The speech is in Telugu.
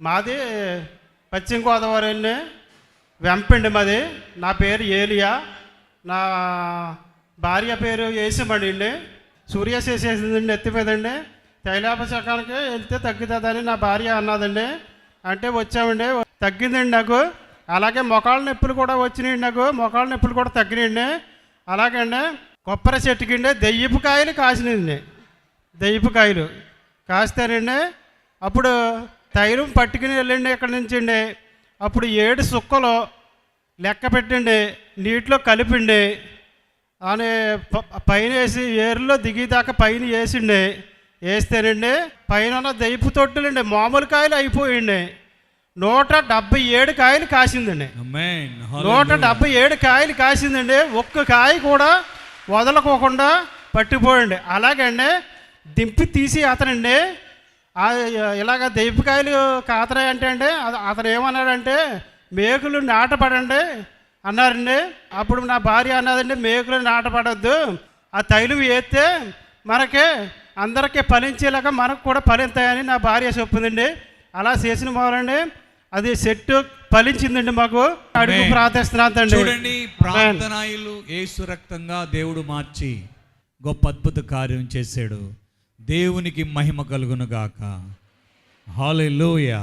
మాది పశ్చిమ గోదావరి అండి, వెంపండి మాది. నా పేరు ఏలియా, నా భార్య పేరు యేసుమణి అండి. సూర్యాశేష వేసిందండి ఎత్తి మీదండి. తైలాభిషేకానికి వెళ్తే తగ్గుతుందని నా భార్య అన్నదండి. అంటే వచ్చామండి, తగ్గిందండి నాకు. అలాగే మొకాళ్ళ నొప్పులు కూడా వచ్చినాయండి, నాకు మొకాళ్ళ నొప్పులు కూడా తగ్గినాయండి. అలాగండి కొబ్బరి చెట్టుకండి దెయ్యపు కాయలు కాసినాయండి. దెయ్యపు కాయలు కాస్తానండి. అప్పుడు తైలం పట్టుకుని వెళ్ళండి ఇక్కడి నుంచి అండి. అప్పుడు 7 సుక్కలు లెక్క పెట్టండి, నీటిలో కలిపిండి అని పైన వేసి ఏరులో దిగేదాకా పైన వేసిండి. వేస్తేనండి పైన దెయ్యపు తొట్టులండి మామూలు కాయలు అయిపోయింది. 177 కాయలు కాసిందండి. 177 కాయలు కాసిందండి. ఒక్క కాయ కూడా వదలకోకుండా పట్టిపోయండి. అలాగండి దింపి తీసి అతనండి ఇలాగ దెయ్యపుకాయలు కాతరాయి అంటే అండి అతను ఏమన్నాడంటే మేకులు నాటపడండి అన్నారండి. అప్పుడు నా భార్య అన్నదండి మేకులు నాటపడద్దు, ఆ తైలం వేస్తే మనకి అందరికీ ఫలించేలాగా మనకు కూడా ఫలిస్తాయని నా భార్య చెప్పిందండి. అలా చేసిన మొదలండి అది చెట్టు ఫలించిందండి. మాకు అడుగు ప్రార్థిస్తున్నాండి. చూడండి, ప్రార్థనాయులు యేసు రక్తంగా దేవుడు మార్చి గొప్ప అద్భుత కార్యం చేశాడు. దేవునికి మహిమ కలుగును గాక. హల్లెలూయా.